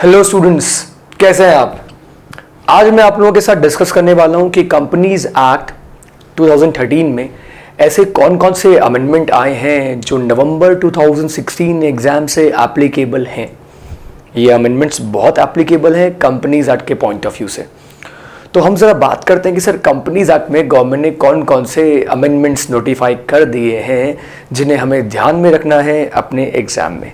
Hello students, कैसे हैं आप। आज मैं आप लोगों के साथ डिस्कस करने वाला हूं कि कंपनीज एक्ट 2013 में ऐसे कौन कौन से अमेंडमेंट आए हैं जो नवंबर 2016 एग्जाम से एप्लीकेबल हैं। ये अमेंडमेंट्स बहुत एप्लीकेबल हैं कंपनीज एक्ट के पॉइंट ऑफ व्यू से। तो हम ज़रा बात करते हैं कि सर कंपनीज एक्ट में गवर्नमेंट ने कौन कौन से अमेंडमेंट्स नोटिफाई कर दिए हैं जिन्हें हमें ध्यान में रखना है अपने एग्जाम में।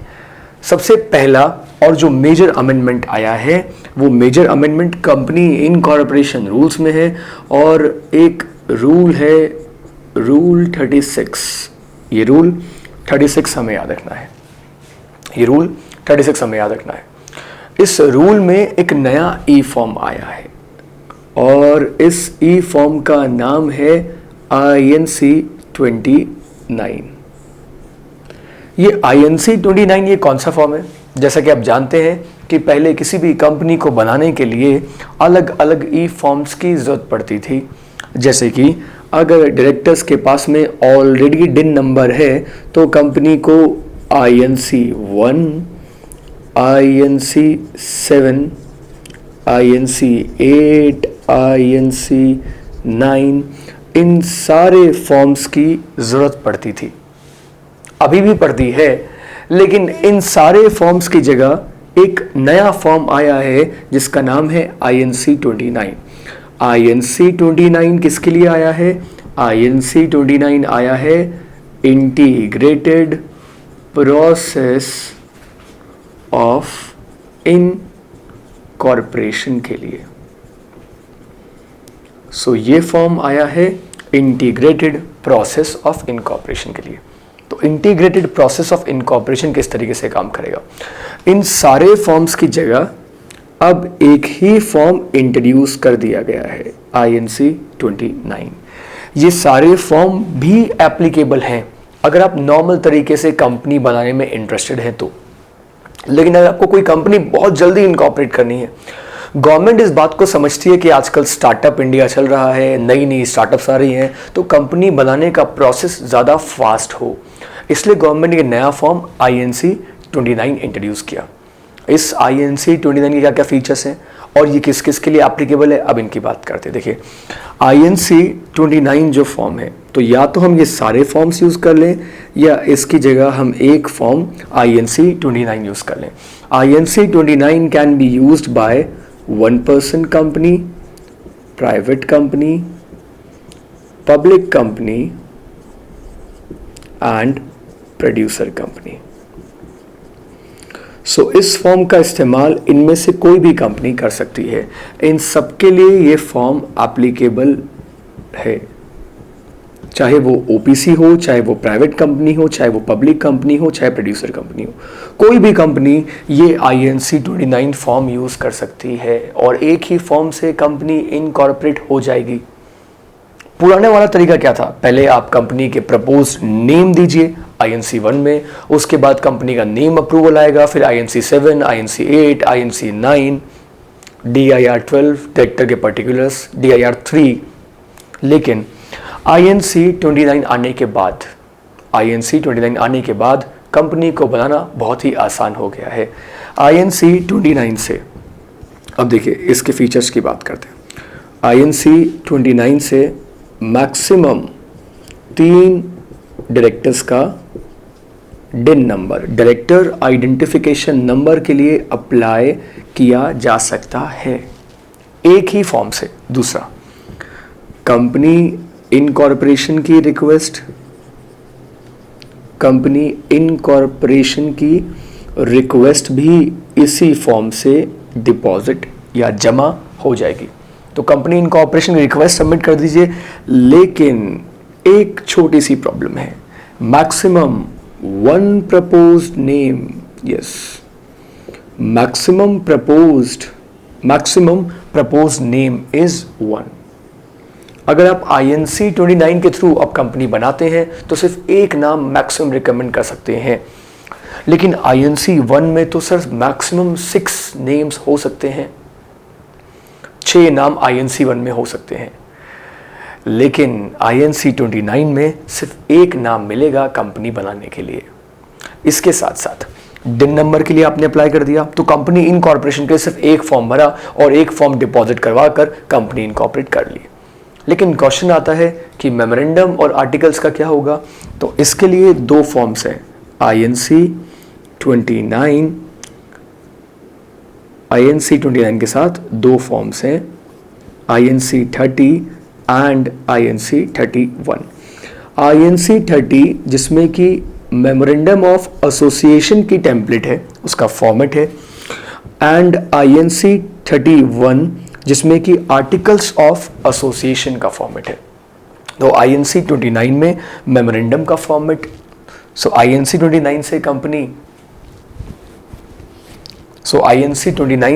सबसे पहला और जो मेजर अमेंडमेंट आया है वो major amendment company incorporation rules में है और एक रूल है रूल 36। ये रूल 36 हमें याद रखना है। ये रूल 36 हमें याद रखना है। इस रूल में एक नया ई फॉर्म आया है और इस ई फॉर्म का नाम है INC 29। ये INC 29 ये कौन सा फॉर्म है? जैसा कि आप जानते हैं कि पहले किसी भी कंपनी को बनाने के लिए अलग अलग ई फॉर्म्स की ज़रूरत पड़ती थी। जैसे कि अगर डायरेक्टर्स के पास में ऑलरेडी डिन नंबर है तो कंपनी को INC 1, INC 7, INC 8, INC 9 इन सारे फॉर्म्स की ज़रूरत पड़ती थी। अभी भी पड़ती है, लेकिन इन सारे फॉर्म्स की जगह एक नया फॉर्म आया है जिसका नाम है INC 29। INC 29 किसके लिए आया है? INC 29 आया है इंटीग्रेटेड प्रोसेस ऑफ इनकॉर्पोरेशन के लिए। सो ये फॉर्म आया है इंटीग्रेटेड प्रोसेस ऑफ इनकॉर्पोरेशन के लिए। तो इंटीग्रेटेड प्रोसेस ऑफ इनकॉर्पोरेशन किस तरीके से काम करेगा? इन सारे फॉर्म्स की जगह अब एक ही फॉर्म इंट्रोड्यूस कर दिया गया है INC 29। ये सारे फॉर्म भी एप्लीकेबल हैं अगर आप नॉर्मल तरीके से कंपनी बनाने में इंटरेस्टेड हैं तो। लेकिन अगर आपको कोई कंपनी बहुत जल्दी इनकॉर्पोरेट करनी है, गवर्नमेंट इस बात को समझती है कि आजकल स्टार्टअप इंडिया चल रहा है, नई नई स्टार्टअप्स आ रही हैं, तो कंपनी बनाने का प्रोसेस ज़्यादा फास्ट हो, इसलिए गवर्नमेंट ने नया फॉर्म INC 29 इंट्रोड्यूस किया। इस INC 29 के क्या क्या फीचर्स हैं और ये किस किस के लिए एप्लीकेबल है, अब इनकी बात करते हैं। देखिए INC 29 जो फॉर्म है, तो या तो हम ये सारे फॉर्म्स यूज़ कर लें या इसकी जगह हम एक फॉर्म INC 29 यूज़ कर लें। INC 29 can be used by one person company, private company, public company and producer company। सो इस फॉर्म का इस्तेमाल इनमें से कोई भी कंपनी कर सकती है। इन सबके लिए ये फॉर्म एप्लीकेबल है, चाहे वो OPC हो, चाहे वो प्राइवेट कंपनी हो, चाहे वो पब्लिक कंपनी हो, चाहे प्रोड्यूसर कंपनी हो। कोई भी कंपनी ये INC 29 फॉर्म यूज़ कर सकती है और एक ही फॉर्म से कंपनी इनकॉर्पोरेट हो जाएगी। पुराने वाला तरीका क्या था? पहले आप कंपनी के प्रपोज नेम दीजिए INC 1 में, उसके बाद कंपनी का नेम अप्रूवल आएगा, फिर INC 7, INC 8, INC 9, DIR 12 director के पर्टिकुलर्स, DIR 3। लेकिन INC 29 आने के बाद कंपनी को बनाना बहुत ही आसान हो गया है। INC 29 से अब देखिए इसके फीचर्स की बात करते हैं। INC 29 से मैक्सिमम 3 डायरेक्टर्स का डिन नंबर, डायरेक्टर आइडेंटिफिकेशन नंबर के लिए अप्लाई किया जा सकता है एक ही फॉर्म से। दूसरा, कंपनी इनकॉर्पोरेशन की रिक्वेस्ट, कंपनी इनकॉर्पोरेशन की रिक्वेस्ट भी इसी फॉर्म से डिपॉजिट या जमा हो जाएगी। तो कंपनी इनकॉर्पोरेशन की रिक्वेस्ट सबमिट कर दीजिए, लेकिन एक छोटी सी प्रॉब्लम है, maximum 1 proposed name. Yes, maximum proposed name is 1। अगर आप INC 29 के थ्रू अब कंपनी बनाते हैं तो सिर्फ एक नाम मैक्सिमम रिकमेंड कर सकते हैं, लेकिन INC 1 में तो सर मैक्सिमम 6 नेम्स हो सकते हैं, 6 नाम INC 1 में हो सकते हैं। लेकिन INC 29 में सिर्फ एक नाम मिलेगा कंपनी बनाने के लिए। इसके साथ साथ डिन नंबर के लिए आपने अप्लाई कर दिया, तो कंपनी इनकॉर्पोरेशन के लिए सिर्फ एक फॉर्म भरा और एक फॉर्म डिपॉजिट करवा कर कंपनी इनकॉर्पोरेट कर ली। लेकिन क्वेश्चन आता है कि मेमोरेंडम और आर्टिकल्स का क्या होगा। तो इसके लिए दो फॉर्म्स हैं, INC 29 के साथ दो फॉर्म्स हैं, INC 30 एंड INC 31। INC 30 जिसमें कि मेमोरेंडम ऑफ एसोसिएशन की टेम्पलेट है, उसका फॉर्मेट है, एंड INC 31 जिसमें कि आर्टिकल्स ऑफ एसोसिएशन का फॉर्मेट है। तो INC 29 में मेमोरेंडम का फॉर्मेट, INC 29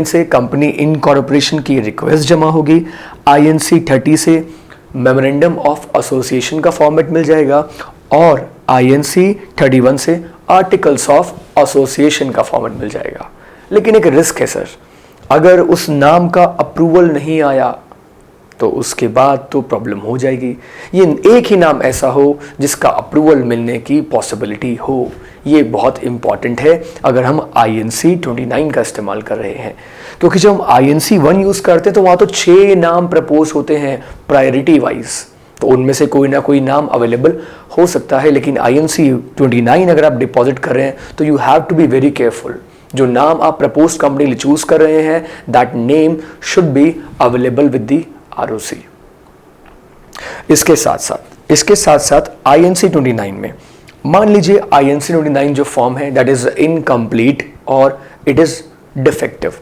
से कंपनी इनकॉर्पोरेशन की रिक्वेस्ट जमा होगी, INC 30 से मेमोरेंडम ऑफ एसोसिएशन का फॉर्मेट मिल जाएगा और INC 31 से आर्टिकल्स ऑफ एसोसिएशन का फॉर्मेट मिल जाएगा। लेकिन एक रिस्क है सर, अगर उस नाम का अप्रूवल नहीं आया तो उसके बाद तो प्रॉब्लम हो जाएगी। ये एक ही नाम ऐसा हो जिसका अप्रूवल मिलने की पॉसिबिलिटी हो, ये बहुत इंपॉर्टेंट है अगर हम INC 29 का इस्तेमाल कर रहे हैं। क्योंकि जब हम INC 1 यूज़ करते हैं तो वहाँ तो 6 नाम प्रपोज होते हैं प्रायोरिटी वाइज, तो उनमें से कोई ना कोई नाम अवेलेबल हो सकता है। लेकिन INC 29 अगर आप डिपॉजिट कर रहे हैं तो you have to be very careful. जो नाम आप प्रपोज कंपनी लिए चूज कर रहे हैं, that name should be available with the ROC। इसके साथ साथ INC 29 में मान लीजिए INC 29 जो फॉर्म है दैट इज इनकम्प्लीट और इट इज डिफेक्टिव।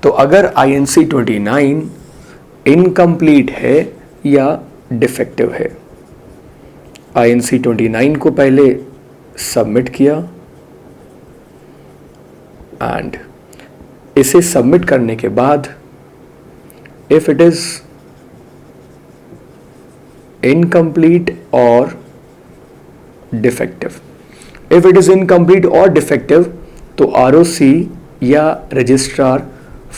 तो अगर INC 29 इनकम्प्लीट है या डिफेक्टिव है, INC 29 को पहले सबमिट किया एंड इसे सबमिट करने के बाद if it is incomplete or defective, if it is incomplete or defective तो ROC या रजिस्ट्रार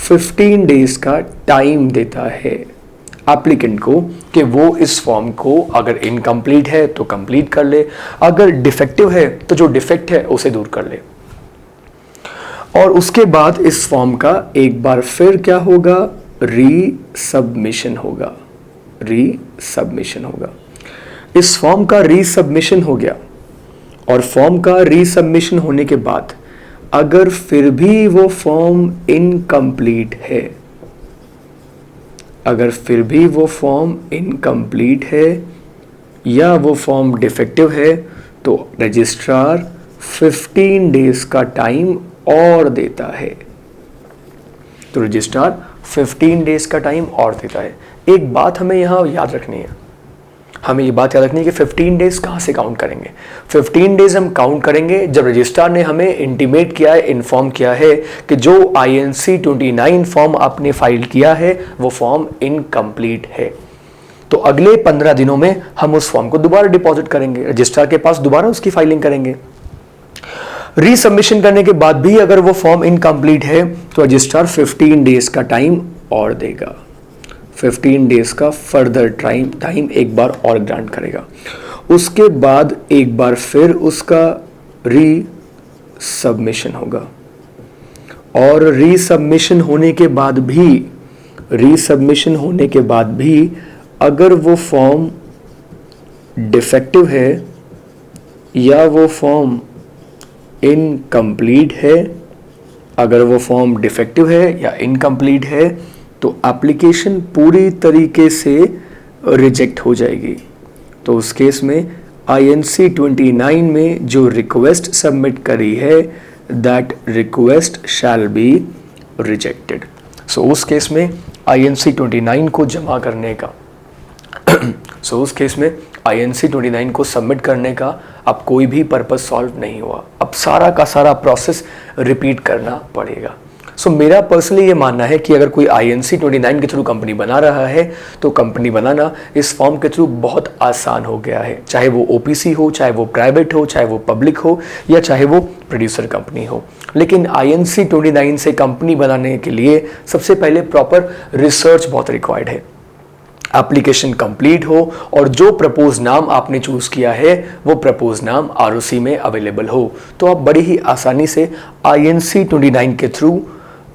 15 डेज का टाइम देता है एप्लीकेंट को कि वो इस फॉर्म को अगर इनकम्प्लीट है तो कंप्लीट कर ले, अगर डिफेक्टिव है तो जो डिफेक्ट है उसे दूर कर ले। और उसके बाद इस फॉर्म का एक बार फिर क्या होगा, रीसबमिशन होगा। इस फॉर्म का रीसबमिशन हो गया और फॉर्म का रीसबमिशन होने के बाद अगर फिर भी वो फॉर्म इनकम्प्लीट है, या वो फॉर्म डिफेक्टिव है तो रजिस्ट्रार 15 डेज का टाइम और देता है। एक बात हमें यहाँ याद रखनी है, कि 15 डेज कहाँ से काउंट करेंगे। 15 डेज हम काउंट करेंगे जब रजिस्ट्रार ने हमें इंटीमेट किया है, इन्फॉर्म किया है कि जो INC 29 फॉर्म आपने फाइल किया है वो फॉर्म इनकम्प्लीट है। तो अगले 15 दिनों में हम उस फॉर्म को दोबारा डिपॉजिट करेंगे, रजिस्ट्रार के पास दोबारा उसकी फाइलिंग करेंगे। रीसबमिशन करने के बाद भी अगर वो फॉर्म इनकम्प्लीट है तो रजिस्ट्रार 15 डेज का टाइम और देगा, 15 डेज का फर्दर टाइम एक बार और ग्रांट करेगा। उसके बाद एक बार फिर उसका रीसबमिशन होगा और रीसबमिशन होने के बाद भी अगर वो फॉर्म डिफेक्टिव है या वो फॉर्म इनकम्प्लीट है, तो एप्लीकेशन पूरी तरीके से रिजेक्ट हो जाएगी। तो उस केस में INC 29 में जो रिक्वेस्ट सबमिट करी है that request shall be rejected. So उस केस में INC 29 को जमा करने का INC 29 को सबमिट करने का अब कोई भी पर्पस सॉल्व नहीं हुआ, अब सारा का सारा प्रोसेस रिपीट करना पड़ेगा। मेरा पर्सनली ये मानना है कि अगर कोई INC 29 के थ्रू कंपनी बना रहा है तो कंपनी बनाना इस फॉर्म के थ्रू बहुत आसान हो गया है, चाहे वो OPC हो, चाहे वो प्राइवेट हो, चाहे वो पब्लिक हो, या चाहे वो प्रोड्यूसर कंपनी हो। लेकिन INC 29 से कंपनी बनाने के लिए सबसे पहले प्रॉपर रिसर्च बहुत रिक्वायर्ड है। एप्लीकेशन कंप्लीट हो और जो प्रपोज नाम आपने चूज किया है वो प्रपोज नाम आरओसी में अवेलेबल हो, तो आप बड़ी ही आसानी से INC 29 के थ्रू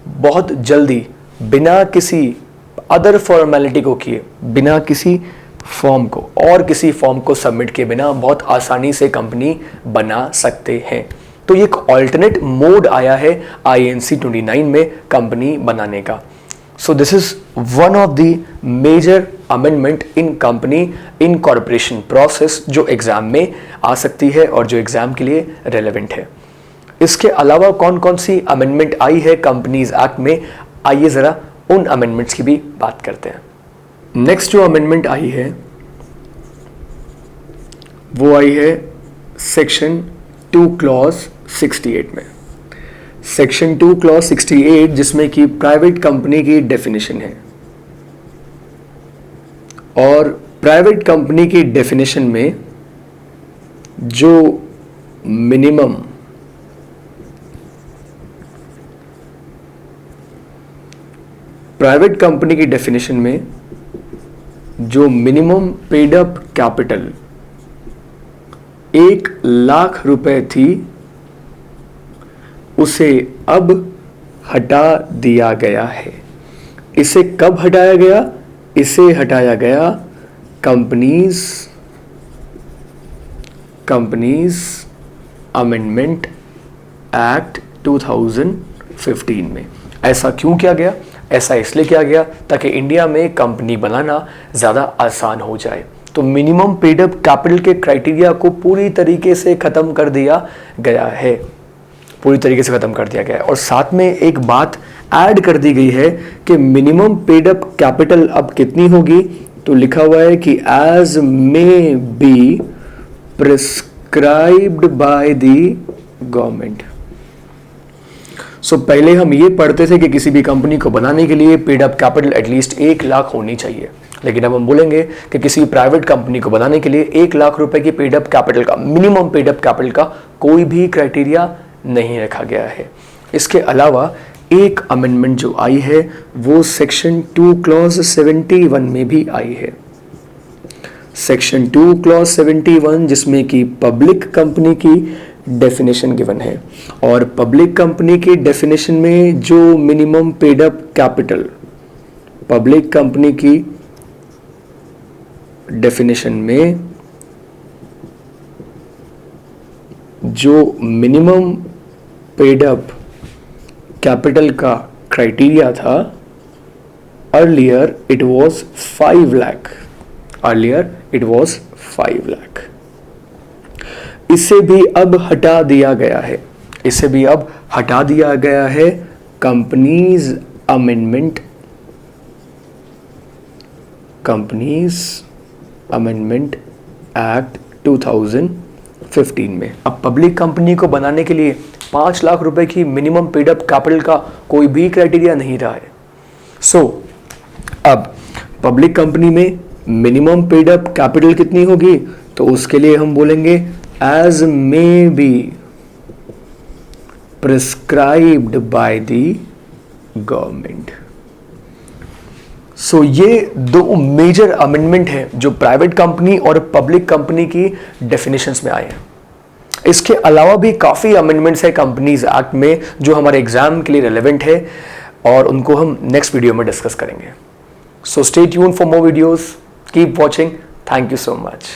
बहुत जल्दी बिना किसी अदर फॉर्मेलिटी को किए, बिना किसी फॉर्म को और किसी फॉर्म को सबमिट किए बिना बहुत आसानी से कंपनी बना सकते हैं। तो ये एक ऑल्टरनेट मोड आया है INC 29 में कंपनी बनाने का। So this is one of the major amendment in company incorporation process जो एग्जाम में आ सकती है और जो एग्जाम के लिए रेलेवेंट है। इसके अलावा कौन कौन सी अमेंडमेंट आई है कंपनीज एक्ट में, आइए जरा उन अमेंडमेंट्स की भी बात करते हैं। नेक्स्ट जो अमेंडमेंट आई है वो आई है सेक्शन 2 क्लॉज 68 में। सेक्शन 2 क्लॉज 68 जिसमें कि प्राइवेट कंपनी की डेफिनेशन है, और प्राइवेट कंपनी की डेफिनेशन में जो मिनिमम प्राइवेट कंपनी की डेफिनेशन में जो minimum paid up capital 1 lakh रुपए थी उसे अब हटा दिया गया है। इसे कब हटाया गया? इसे हटाया गया कंपनीज अमेंडमेंट एक्ट 2015 में। ऐसा क्यों किया गया? ऐसा इसलिए किया गया ताकि इंडिया में कंपनी बनाना ज़्यादा आसान हो जाए। तो मिनिमम पेड अप कैपिटल के क्राइटेरिया को पूरी तरीके से ख़त्म कर दिया गया है, पूरी तरीके से ख़त्म कर दिया गया है। और साथ में एक बात ऐड कर दी गई है कि मिनिमम पेड अप कैपिटल अब कितनी होगी, तो लिखा हुआ है कि as may be prescribed by the government. So पहले हम ये पढ़ते थे कि किसी भी कंपनी को बनाने के लिए paid up capital at least 1 lakh होनी चाहिए, लेकिन अब हम बोलेंगे कि किसी प्राइवेट कंपनी को बनाने के लिए 1 लाख रुपए की पेड अप कैपिटल का, मिनिमम पेड अप कैपिटल का कोई भी क्राइटेरिया नहीं रखा गया है। इसके अलावा एक अमेंडमेंट जो आई है वो सेक्शन 2 क्लॉज 71 में भी आई है। सेक्शन 2 क्लॉज 71 जिसमें कि पब्लिक कंपनी की डेफिनेशन गिवन है, और पब्लिक कंपनी की डेफिनेशन में जो minimum paid up capital, public company की डेफिनेशन में जो मिनिमम पेड अप कैपिटल का क्राइटेरिया था, earlier it was 5 lakh, earlier it was 5 lakh. इसे भी अब हटा दिया गया है, इसे भी अब हटा दिया गया है कंपनीज अमेंडमेंट एक्ट 2015 में। अब पब्लिक कंपनी को बनाने के लिए 5 लाख रुपए की मिनिमम पेड अप कैपिटल का कोई भी क्राइटेरिया नहीं रहा है। सो अब पब्लिक कंपनी में मिनिमम पेड अप कैपिटल कितनी होगी, तो उसके लिए हम बोलेंगे as may be prescribed by the government. So ये 2 मेजर अमेंडमेंट हैं जो प्राइवेट कंपनी और पब्लिक कंपनी की डेफिनेशंस में आए हैं। इसके अलावा भी काफ़ी अमेंडमेंट्स है कंपनीज एक्ट में जो हमारे एग्जाम के लिए रेलेवेंट है, और उनको हम नेक्स्ट वीडियो में डिस्कस करेंगे। So stay tune for more videos, keep watching, thank you so much.